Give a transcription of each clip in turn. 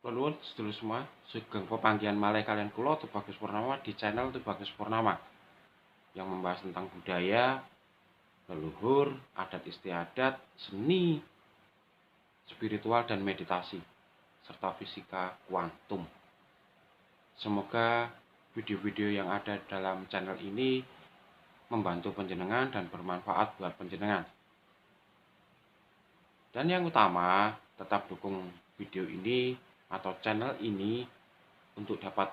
Nuwun sedulur semua, sugeng pepanggihan malih kalian kula Tubagus Purnama di channel Tubagus Purnama yang membahas tentang budaya, leluhur, adat istiadat, seni, spiritual dan meditasi, serta fisika kuantum. Semoga video-video yang ada dalam channel ini membantu panjenengan dan bermanfaat buat panjenengan. Dan yang utama, tetap dukung video ini atau channel ini untuk dapat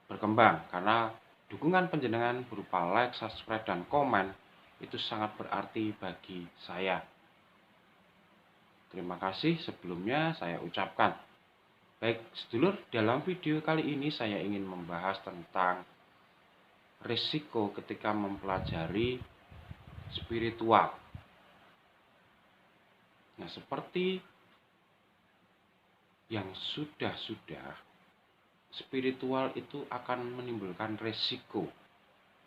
berkembang, karena dukungan panjenengan berupa like, subscribe, dan komen itu sangat berarti bagi saya. Terima kasih sebelumnya saya ucapkan. Baik sedulur, dalam video kali ini saya ingin membahas tentang risiko ketika mempelajari spiritual. Nah, seperti yang sudah-sudah, spiritual itu akan menimbulkan resiko,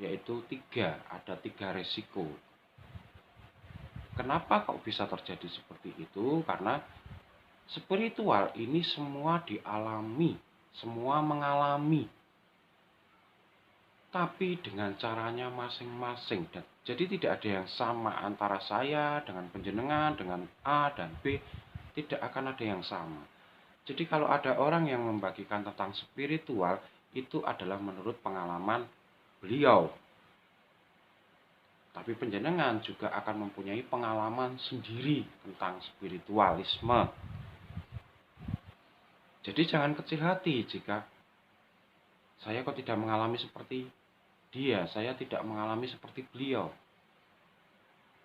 yaitu ada tiga resiko. Kenapa kok bisa terjadi seperti itu? Karena spiritual ini semua dialami, semua mengalami, tapi dengan caranya masing-masing. Dan jadi tidak ada yang sama antara saya dengan panjenengan, dengan A dan B, tidak akan ada yang sama. Jadi kalau ada orang yang membagikan tentang spiritual, itu adalah menurut pengalaman beliau. Tapi panjenengan juga akan mempunyai pengalaman sendiri tentang spiritualisme. Jadi jangan kecil hati jika saya kok tidak mengalami seperti dia, saya tidak mengalami seperti beliau.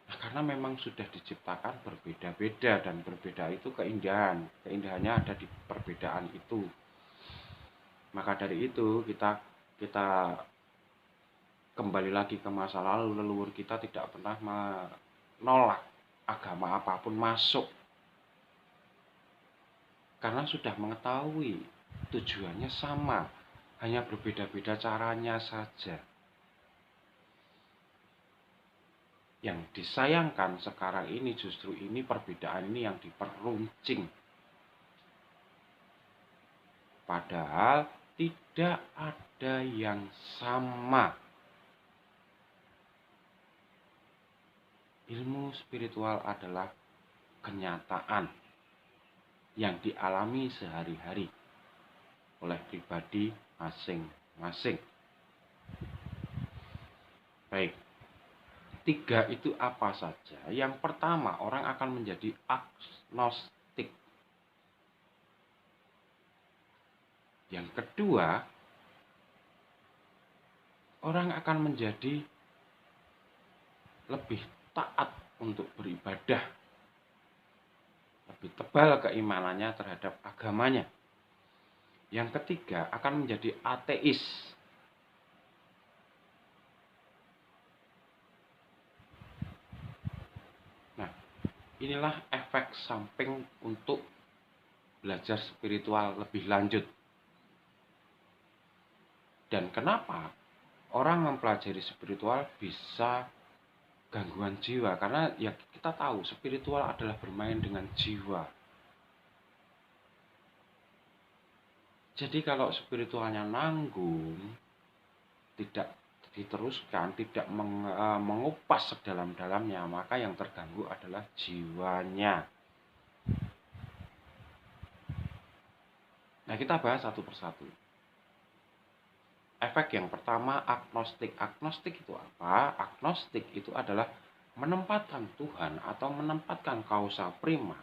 Nah, karena memang sudah diciptakan berbeda-beda, dan berbeda itu keindahan. Keindahannya ada di perbedaan itu. Maka dari itu kita kembali lagi ke masa lalu. Leluhur kita tidak pernah menolak agama apapun masuk, karena sudah mengetahui tujuannya sama, hanya berbeda-beda caranya saja. Yang disayangkan sekarang ini justru ini perbedaan ini yang diperuncing. Padahal tidak ada yang sama. Ilmu spiritual adalah kenyataan yang dialami sehari-hari oleh pribadi masing-masing. Baik, tiga itu apa saja? Yang pertama, orang akan menjadi agnostik. Yang kedua, orang akan menjadi lebih taat untuk beribadah, lebih tebal keimanannya terhadap agamanya. Yang ketiga, akan menjadi ateis. Nah, inilah efek samping untuk belajar spiritual lebih lanjut. Dan kenapa orang mempelajari spiritual bisa gangguan jiwa? Karena ya kita tahu spiritual adalah bermain dengan jiwa. Jadi kalau spiritualnya nanggung, tidak diteruskan, tidak mengupas sedalam-dalamnya, maka yang terganggu adalah jiwanya. Nah, kita bahas satu persatu. Efek yang pertama, agnostik. Agnostik itu apa? Agnostik itu adalah menempatkan Tuhan atau menempatkan kausa prima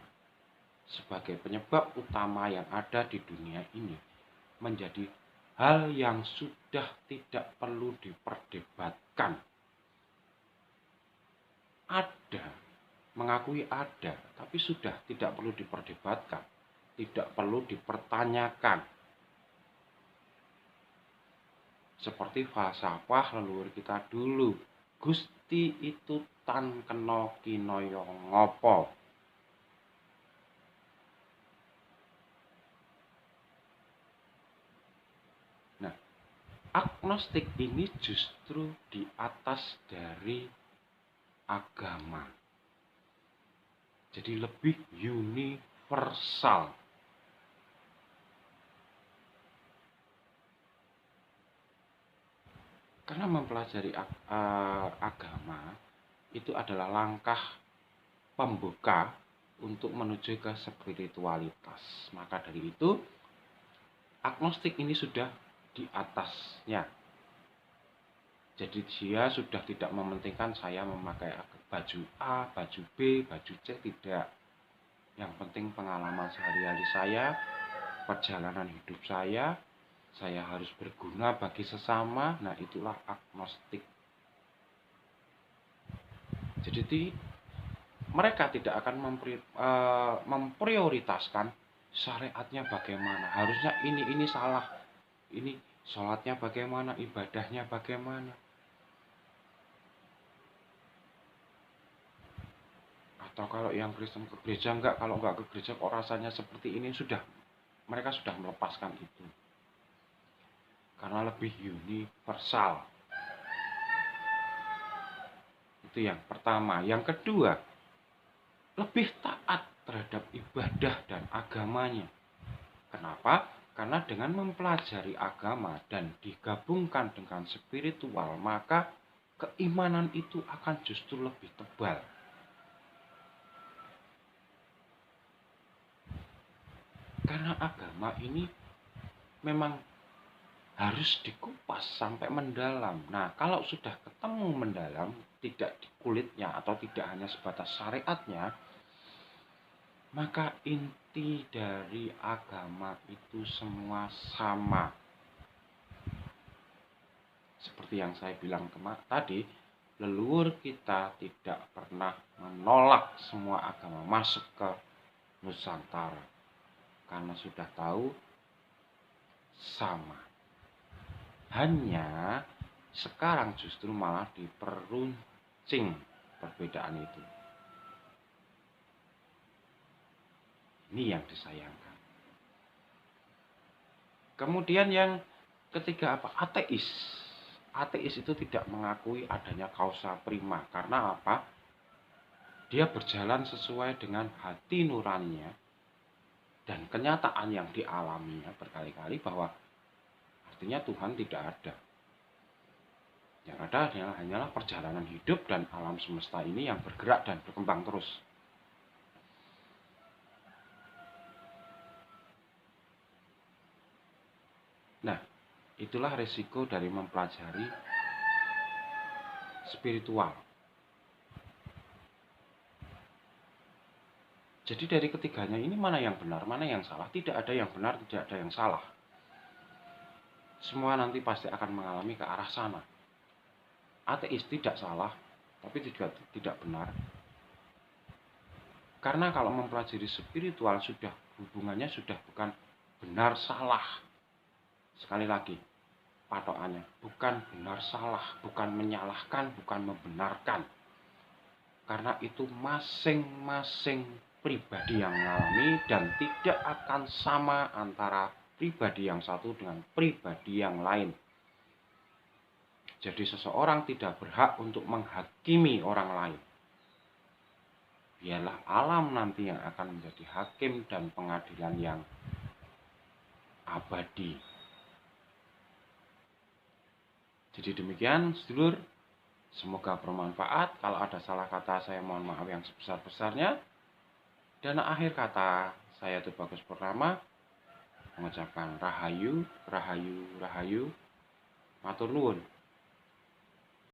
sebagai penyebab utama yang ada di dunia ini menjadi hal yang sudah tidak perlu diperdebatkan. Ada, mengakui ada, tapi sudah tidak perlu diperdebatkan, tidak perlu dipertanyakan. Seperti falsafah leluhur kita dulu, Gusti itu tan kena kinaya ngopo. Nah, agnostik ini justru di atas dari agama. Jadi lebih universal. Karena mempelajari agama itu adalah langkah pembuka untuk menuju ke spiritualitas. Maka dari itu, agnostik ini sudah di atasnya. Jadi dia sudah tidak mementingkan saya memakai baju A, baju B, baju C, tidak. Yang penting pengalaman sehari-hari saya, perjalanan hidup saya harus berguna bagi sesama. Nah, itulah agnostik. Jadi mereka tidak akan memprioritaskan syariatnya bagaimana. Harusnya ini salah. Ini sholatnya bagaimana, ibadahnya bagaimana. Atau kalau yang Kristen ke gereja enggak, kalau enggak ke gereja kok rasanya seperti ini, mereka sudah melepaskan itu. Karena lebih universal. Itu yang pertama. Yang kedua, lebih taat terhadap ibadah dan agamanya. Kenapa? Karena dengan mempelajari agama dan digabungkan dengan spiritual, maka keimanan itu akan justru lebih tebal. Karena agama ini memang harus dikupas sampai mendalam. Nah, kalau sudah ketemu mendalam, tidak di kulitnya atau tidak hanya sebatas syariatnya, maka inti dari agama itu semua sama. Seperti yang saya bilang tadi, leluhur kita tidak pernah menolak semua agama masuk ke Nusantara. Karena sudah tahu sama. Hanya sekarang justru malah diperuncing perbedaan itu. Ini yang disayangkan. Kemudian yang ketiga apa? Ateis. Ateis itu tidak mengakui adanya kausa prima. Karena apa? Dia berjalan sesuai dengan hati nuraninya dan kenyataan yang dialaminya berkali-kali bahwa artinya Tuhan tidak ada. Yang ada hanyalah perjalanan hidup dan alam semesta ini yang bergerak dan berkembang terus. Nah, itulah resiko dari mempelajari spiritual. Jadi dari ketiganya ini mana yang benar, mana yang salah? Tidak ada yang benar, tidak ada yang salah. Semua nanti pasti akan mengalami ke arah sana. Ateis tidak salah, tapi juga tidak benar. Karena kalau mempelajari spiritual sudah hubungannya sudah bukan benar salah. Sekali lagi, patokannya bukan benar salah, bukan menyalahkan, bukan membenarkan. Karena itu masing-masing pribadi yang mengalami dan tidak akan sama antara pribadi yang satu dengan pribadi yang lain. Jadi seseorang tidak berhak untuk menghakimi orang lain. Biarlah alam nanti yang akan menjadi hakim dan pengadilan yang abadi. Jadi demikian, sedulur. Semoga bermanfaat. Kalau ada salah kata, saya mohon maaf yang sebesar-besarnya. Dan akhir kata, saya Tubagus Purnama mengucapkan rahayu, rahayu, rahayu. Matur nuwun.